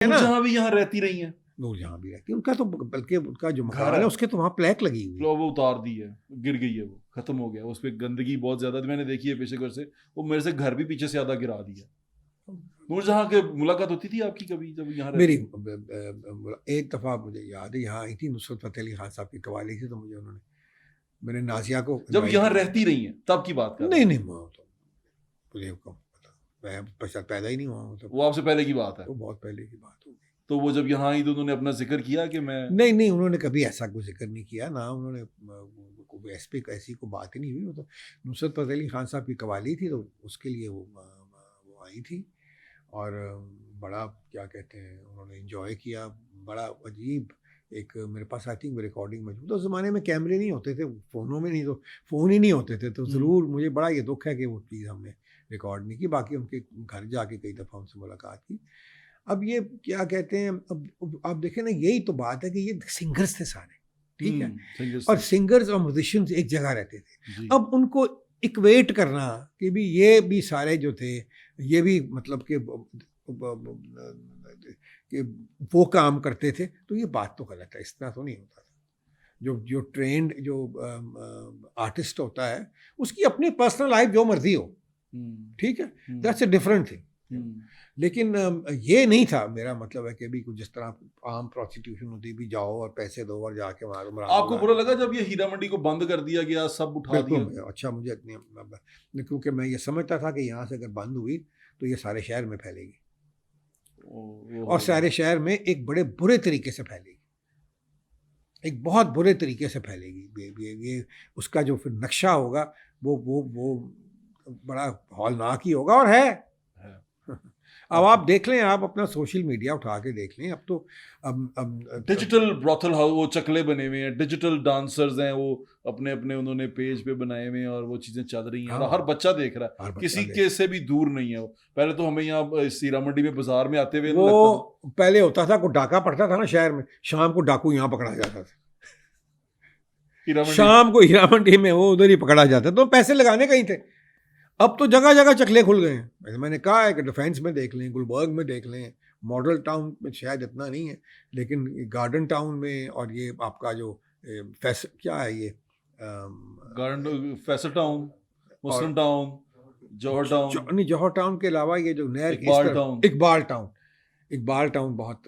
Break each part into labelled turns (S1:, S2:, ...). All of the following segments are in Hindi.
S1: नूरजहां भी यहाँ रहती रही हैं।
S2: नूरजहां भी रहती है, उनका तो बल्कि उनका जो मकान है उसके तो वहाँ प्लेक लगी हुई है।
S1: वो उतार दी है, गिर गई है, वो खत्म हो गया, उस पर गंदगी बहुत ज्यादा मैंने देखी है पीछे घर से, वो मेरे से घर भी पीछे से आधा गिरा दिया। नूरजहां के मुलाकात होती थी आपकी कभी जब यहाँ
S2: मेरी एक दफ़ा मुझे याद है, यहाँ आई थी नुसरत फतेह अली खान साहब की कवाली थी, तो मुझे उन्होंने, मैंने नाजिया को
S1: जब यहाँ रहती रही हैं तब की बात कर
S2: नहीं नहीं तो मुझे कम पता, मैं पैदा ही नहीं हुआ, मतलब
S1: वो आपसे पहले की बात है,
S2: वो बहुत पहले की बात होगी।
S1: तो वो जब यहाँ आई तो उन्होंने अपना जिक्र किया कि मैं
S2: नहीं उन्होंने कभी ऐसा कोई जिक्र नहीं किया ना, उन्होंने ऐसी कोई बात ही नहीं हुई। वो तो नुसरत फतेह अली खान साहब की कवाली थी, तो उसके लिए वो आई थी, और बड़ा क्या कहते हैं उन्होंने इन्जॉय किया। बड़ा अजीब एक मेरे पास आई थिंक रिकॉर्डिंग मौजूद, उस ज़माने में कैमरे नहीं होते थे, फ़ोनों में नहीं, तो फ़ोन ही नहीं होते थे, तो ज़रूर मुझे बड़ा ये दुख है कि वो चीज़ हमने रिकॉर्ड नहीं की। बाकी उनके घर जाके कई दफ़ा उनसे मुलाकात की। अब ये क्या कहते हैं, अब आप देखें ना, यही तो बात है कि ये सिंगर्स थे सारे, ठीक है, और सिंगर्स और म्यूजिशियंस एक जगह रहते थे। अब उनको इक्वेट करना कि भी ये भी सारे जो थे, ये भी मतलब कि वो काम करते थे, तो ये बात तो गलत है, इस तरह तो नहीं होता था। जो ट्रेंड जो आर्टिस्ट होता है उसकी अपनी पर्सनल लाइफ जो मर्जी हो, ठीक है, दैट्स ए डिफरेंट थिंग। लेकिन ये नहीं था, मेरा मतलब है कि भी कुछ जिस तरह आम प्रोस्टिट्यूशन होती, भी जाओ और पैसे दो और जाके मारो।
S1: आपको बुरा लगा जब ये हीरा मंडी को बंद कर दिया गया, सब उठा दिया?
S2: अच्छा, मुझे इतनी, क्योंकि मैं ये समझता था कि यहाँ से अगर बंद हुई तो ये सारे शहर में फैलेगी, और सारे शहर में एक बड़े बुरे तरीके से फैलेगी, एक बहुत बुरे तरीके से फैलेगी। ये उसका जो फिर नक्शा होगा वो बड़ा हौलनाक ही होगा, और है। अब आप देख लें, आप अपना सोशल मीडिया उठा के देख लें, अब तो अब
S1: डिजिटल ब्रॉथल हाउस, वो चकले बने हुए हैं, डिजिटल डांसर्स हैं, वो अपने अपने उन्होंने पेज पे बनाए हुए हैं, और वो चीजें चल रही हैं, और हर बच्चा देख रहा है, किसी के से भी दूर नहीं है वो। पहले तो हमें यहाँ हीरा मंडी में बाजार में आते हुए
S2: वो पहले होता था, कोई डाका पड़ता था ना शहर में, शाम को डाकू यहाँ पकड़ा जाता था, शाम को हीरा मंडी में वो उधर ही पकड़ा जाता, तो पैसे लगाने कहीं थे। अब तो जगह जगह चकले खुल गए हैं। मैंने कहा है कि डिफेंस में देख लें, गुलबर्ग में देख लें, मॉडल टाउन में शायद इतना नहीं है, लेकिन गार्डन टाउन में, और ये आपका जो क्या है ये
S1: गार्डन फैसल टाउन, मुस्लिम टाउन, जौहर टाउन,
S2: नहीं जौहर टाउन के अलावा ये जो नहर इकबाल टाउन बहुत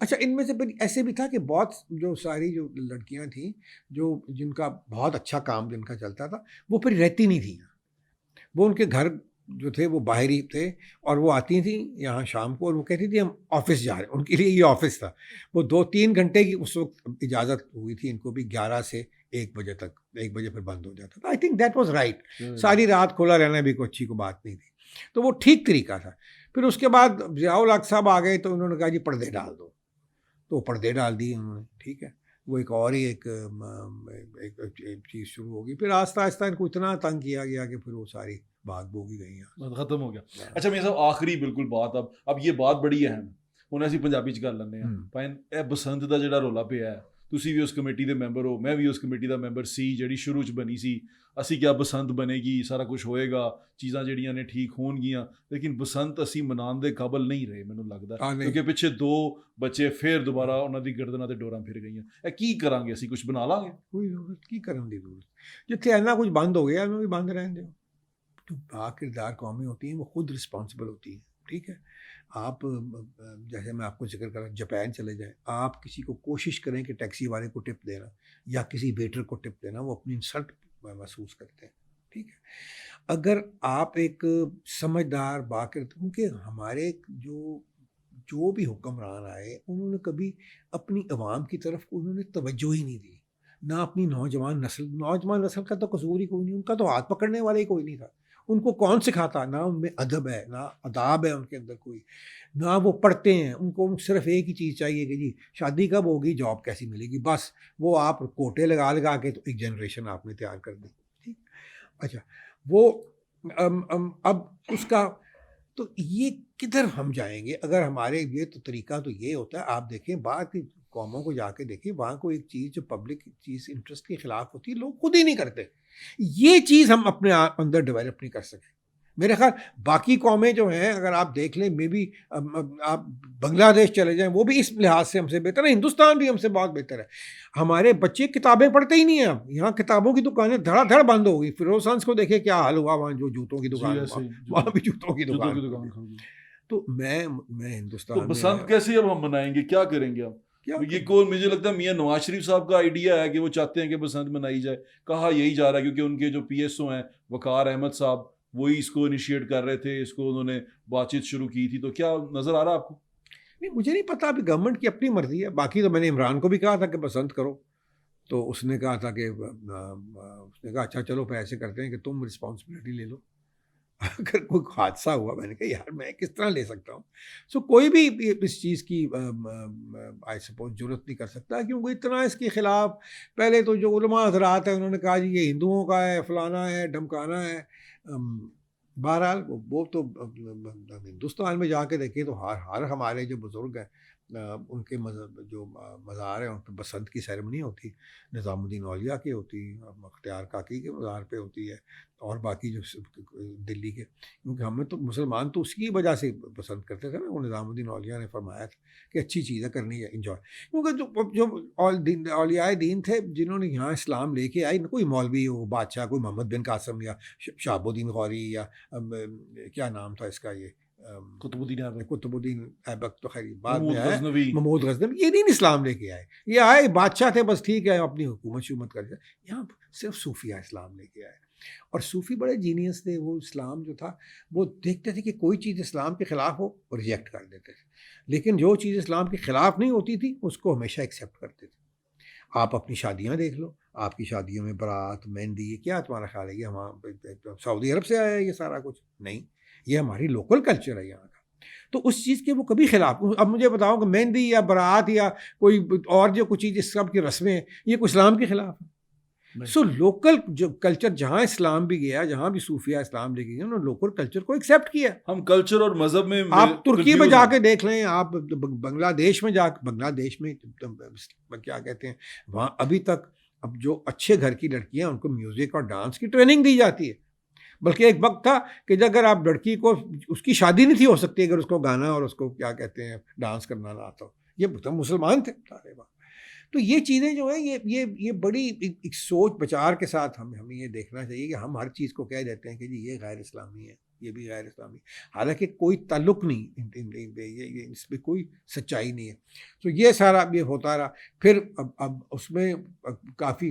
S2: अच्छा। इनमें से ऐसे भी था कि बहुत जो सारी जो लड़कियां थी, जो जिनका बहुत अच्छा काम जिनका चलता था, वो फिर रहती नहीं थी, वो उनके घर जो थे वो बाहर ही थे, और वो आती थी यहाँ शाम को, और वो कहती थी हम ऑफिस जा रहे हैं, उनके लिए ये ऑफिस था। वो 2-3 घंटे की उस वक्त इजाज़त हुई थी इनको भी, 11 से 1 बजे तक, 1 बजे फिर बंद हो जाता था। I think that was right, सारी रात खुला रहना भी कोई अच्छी को बात नहीं थी, तो वो ठीक तरीका था। फिर उसके बाद ज़ियाउल हक साहब आ गए, तो उन्होंने कहा जी पर्दे डाल दो, तो पर्दे डाल दिए उन्होंने, ठीक है, वो एक और ही एक चीज़ शुरू होगी। फिर आहिस्ता आहिस्ता इनको इतना तंग किया गया कि फिर वो सारी भाग भोगी गई हैं,
S1: खत्म हो गया। अच्छा मेरे साहब, आखिरी बिल्कुल बात, अब ये बात बड़ी अहम है, ਹੁਣ ਅਸੀਂ ਪੰਜਾਬੀ ਚ ਗੱਲ ਲੈਂਦੇ ਹਾਂ ਭਾਈ। ਇਹ ਬਸੰਤ ਦਾ ਜਿਹੜਾ ਰੌਲਾ ਪਿਆ ਹੈ, ਤੁਸੀਂ ਵੀ ਉਸ ਕਮੇਟੀ ਦੇ ਮੈਂਬਰ ਹੋ, ਮੈਂ ਵੀ ਉਸ ਕਮੇਟੀ ਦਾ ਮੈਂਬਰ ਸੀ ਜਿਹੜੀ ਸ਼ੁਰੂ ਚ ਬਣੀ ਸੀ। ਅਸੀਂ ਕਿਹਾ ਬਸੰਤ ਬਣੇਗੀ, ਸਾਰਾ ਕੁਝ ਹੋਏਗਾ, ਚੀਜ਼ਾਂ ਜਿਹੜੀਆਂ ਨੇ ਠੀਕ ਹੋਣਗੀਆਂ, ਲੇਕਿਨ ਬਸੰਤ ਅਸੀਂ ਮਨਾਉਣ ਦੇ ਕਾਬਲ ਨਹੀਂ ਰਹੇ ਮੈਨੂੰ ਲੱਗਦਾ, ਕਿਉਂਕਿ ਪਿੱਛੇ 2 ਬੱਚੇ ਫੇਰ ਦੁਬਾਰਾ ਉਹਨਾਂ ਦੀ ਗਰਦਨਾਂ ਤੇ ਡੋਰਾਂ ਫਿਰ ਗਈਆਂ। ਇਹ ਕੀ ਕਰਾਂਗੇ ਅਸੀਂ, ਕੁਝ ਬਣਾ ਲਾਂਗੇ?
S2: ਕੋਈ ਜ਼ਰੂਰਤ ਕੀ ਕਰਨ ਦੀ ਜ਼रूरत, ਜਿੱਥੇ ਇੰਨਾ ਕੁਝ ਬੰਦ ਹੋ ਗਿਆ ਉਹਨੂੰ ਵੀ ਬੰਦ ਰਹਿਣ ਦਿਓ। जो बाकिरदार कौमें होती हैं वो खुद रिस्पॉन्सिबल होती हैं, ठीक है। आप जैसे मैं आपको जिक्र कर रहा हूँ, जापान चले जाएं, आप किसी को कोशिश करें कि टैक्सी वाले को टिप देना या किसी वेटर को टिप देना, वो अपनी इंसल्ट महसूस करते हैं, ठीक है। अगर आप एक समझदार बाकिर, क्योंकि हमारे जो भी हुक्मरान आए, उन्होंने कभी अपनी अवाम की तरफ उन्होंने तवज्जो ही नहीं दी, ना अपनी नौजवान नस्ल का तो कसूर ही कोई नहीं, उनका तो हाथ पकड़ने वाला ही कोई नहीं था। उनको कौन सिखाता, ना उनमें अदब है, ना अदाब है उनके अंदर कोई, ना वो पढ़ते हैं। उनको सिर्फ एक ही चीज़ चाहिए कि जी शादी कब होगी, जॉब कैसी मिलेगी, बस वो आप कोटे लगा लगा के तो एक जनरेशन आपने तैयार कर दी, ठीक। अच्छा, वो अब उसका तो ये किधर हम जाएंगे अगर हमारे ये तो तरीका तो ये होता है। आप देखें बाहर की कौमों को जाके देखिए, वहाँ को एक चीज़ जो पब्लिक चीज़ इंटरेस्ट के खिलाफ होती है, लोग खुद ही नहीं करते। ये चीज़ हम अपने अंदर डेवलप नहीं कर सके। मेरे ख्याल बाकी कौमें जो हैं, अगर आप देख लें, मे बी आप बांग्लादेश चले जाएं, वो भी इस लिहाज से हमसे बेहतर है, हिंदुस्तान भी हमसे बहुत बेहतर है। हमारे बच्चे किताबें पढ़ते ही नहीं हैं। अब यहाँ किताबों की दुकानें धड़ाधड़ बंद हो गई। फिरोजांस को देखे क्या हाल हुआ, वहाँ जो जूतों की दुकान, वहाँ भी जूतों की दुकान
S1: खुल गई।
S2: तो मैं
S1: तो
S2: हिंदुस्तान में
S1: बसंत कैसे अब हम मनाएंगे, क्या करेंगे अब?
S2: क्या
S1: ये कौन, मुझे लगता है मियां नवाज शरीफ साहब का आइडिया है कि वो चाहते हैं कि बसंत मनाई जाए, कहा यही जा रहा है, क्योंकि उनके जो पीएसओ हैं वकार अहमद साहब, वही इसको इनिशिएट कर रहे थे, इसको उन्होंने बातचीत शुरू की थी। तो क्या नजर आ रहा है आपको?
S2: नहीं, मुझे नहीं पता, अभी गवर्नमेंट की अपनी मर्जी है। बाकी तो मैंने इमरान को भी कहा था कि बसंत करो, तो उसने कहा था कि उसने कहा अच्छा चलो फिर ऐसे करते हैं कि तुम रिस्पॉन्सिबिलिटी ले लो। अगर कोई हादसा हुआ, मैंने कहा यार मैं किस तरह ले सकता हूँ। सो कोई भी इस चीज़ की आई सपोज जरूरत नहीं कर सकता, क्योंकि इतना इसके खिलाफ पहले तो जो उलमा हजरात है उन्होंने कहा जी ये हिंदुओं का है, फलाना है, ढमकाना है। बहरहाल वो तो हिंदुस्तान में जाके देखें तो हर हमारे जो बुज़ुर्ग हैं उनके जो मज़ार हैं उन पर बसंत की सेरेमनी होती, निज़ामुद्दीन औलिया की होती, मुख्तियार काकी के मज़ार पे होती है, और बाकी जो दिल्ली के, क्योंकि हमें तो मुसलमान तो उसकी वजह से पसंद करते थे ना। वो निज़ामुद्दीन औलिया ने फरमाया था कि अच्छी चीज़ें करनी है, इंजॉय। क्योंकि जो औलियाए दीन थे जिन्होंने यहाँ इस्लाम लेके आई, कोई मौलवी हो, बादशाह, कोई मोहम्मद बिन कासम या शहाबुद्दीन गौरी या क्या नाम था इसका, ये कुतुबुद्दीन ऐबक तो खैर बाद में आया, महमूद गजनवी, ये नहीं इस्लाम लेके आए। ये आए बादशाह थे बस, ठीक है, अपनी हुकूमत शुमत कर जाए। यहाँ सिर्फ सूफिया इस्लाम लेके आए, और सूफ़ी बड़े जीनियस थे। वो इस्लाम जो था वो देखते थे कि कोई चीज़ इस्लाम के ख़िलाफ़ हो और रिजेक्ट कर देते थे, लेकिन जो चीज़ इस्लाम के ख़िलाफ़ नहीं होती थी उसको हमेशा एक्सेप्ट करते थे। आप अपनी शादियाँ देख लो, आपकी शादियों में बारात, मेहंदी, ये क्या तुम्हारा ख्याल है, ये हम सऊदी अरब से आया है ये सारा कुछ? नहीं, ये हमारी लोकल कल्चर है यहाँ का। तो उस चीज़ के वो कभी खिलाफ। अब मुझे बताओ कि मेहंदी या बारात या कोई और जो कुछ चीज़, इस सब की रस्में हैं, ये कोई इस्लाम के ख़िलाफ़ है? सो लोकल जो कल्चर, जहाँ इस्लाम भी गया, जहाँ भी सूफिया इस्लाम लेके गया, उन्होंने लोकल कल्चर को एक्सेप्ट किया।
S1: हम कल्चर और मजहब में
S2: आप तुर्की में जाके देख लें, आप बांग्लादेश में जाके, बांग्लादेश में क्या कहते हैं, वहाँ अभी तक अब जो अच्छे घर की लड़कियाँ उनको म्यूज़िक और डांस की ट्रेनिंग दी जाती है। बल्कि एक वक्त था कि अगर आप लड़की को, उसकी शादी नहीं थी हो सकती अगर उसको गाना और उसको क्या कहते हैं डांस करना ना आता हो। ये तो मुसलमान थे सारे वहाँ। तो ये चीज़ें जो है, ये बड़ी एक सोच विचार के साथ हमें ये देखना चाहिए कि हम हर चीज़ को कह देते हैं कि जी ये गैर इस्लामी है, ये भी गैर इस्लामी, हालांकि कोई ताल्लुक नहीं, इसमें कोई सच्चाई नहीं है। तो ये सारा ये होता रहा। फिर अब उसमें काफ़ी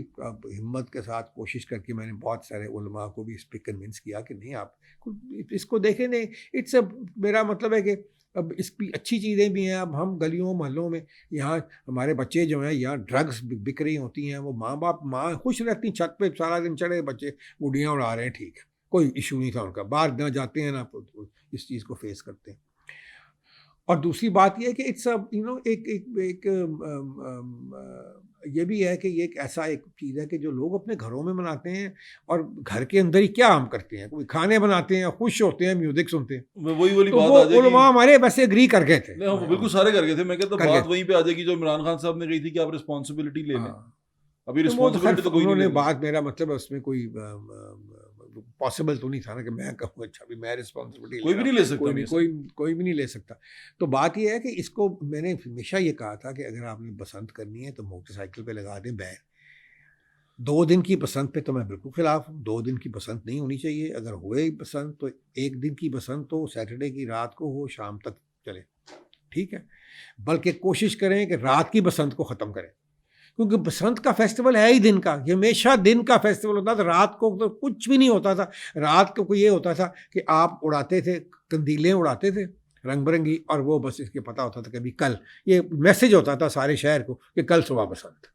S2: हिम्मत के साथ कोशिश करके मैंने बहुत सारे उलमा को भी इस पर कन्विंस किया कि नहीं आप इसको देखें, नहीं इट्स मेरा मतलब है कि अब इसकी अच्छी चीज़ें भी हैं। अब हम गलियों मोहल्लों में, यहाँ हमारे बच्चे जो हैं, यहाँ ड्रग्स बिक रही होती हैं, वो माँ खुश रहती, छत पे सारा दिन चढ़े बच्चे गुड़ियाँ उड़ा रहे हैं, ठीक है, कोई इशू नहीं था उनका, बाहर ना जाते हैं ना इस चीज़ को फेस करते हैं। और दूसरी बात यह है कि इट्स ये भी है कि ये एक ऐसा एक चीज़ है कि जो लोग अपने घरों में मनाते हैं, और घर के अंदर ही क्या हम करते हैं, कोई खाने बनाते हैं, खुश होते हैं, म्यूजिक सुनते हैं।
S1: वही वाली
S2: तो
S1: बात
S2: वो
S1: आ जाएगी,
S2: उलमा हमारे वैसे एग्री कर गए थे,
S1: बिल्कुल सारे कर गए थे। मैं कहता बात वहीं पे आ जाएगी जो इमरान खान साहब ने कही थी कि आप रिस्पॉन्सिबिलिटी ले लें। अभी रिस्पॉन्सिबिलिटी तो कोई नहीं,
S2: बात, मेरा मतलब है उसमें कोई पॉसिबल तो नहीं था ना कि मैं कहूँ अच्छा भी मैं रिस्पॉन्सिबिलिटी,
S1: कोई भी नहीं ले सकता,
S2: कोई भी नहीं ले सकता। तो बात यह है कि इसको मैंने हमेशा ये कहा था कि अगर आपने बसंत करनी है तो मोटरसाइकिल पे लगा दें बैन। 2 दिन की बसंत पे तो मैं बिल्कुल खिलाफ हूँ। 2 दिन की बसंत नहीं होनी चाहिए। अगर हुए बसंत तो 1 दिन की बसंत हो, सैटरडे की रात को हो, शाम तक चले, ठीक है। बल्कि कोशिश करें कि रात की बसंत को ख़त्म करें, क्योंकि बसंत का फेस्टिवल है ही दिन का। ये हमेशा दिन का फेस्टिवल होता था, रात को तो कुछ भी नहीं होता था। रात को ये होता था कि आप उड़ाते थे, कंदीलें उड़ाते थे रंग बिरंगी, और वो बस इसके पता होता था कि अभी कल, ये मैसेज होता था सारे शहर को कि कल सुबह बसंत।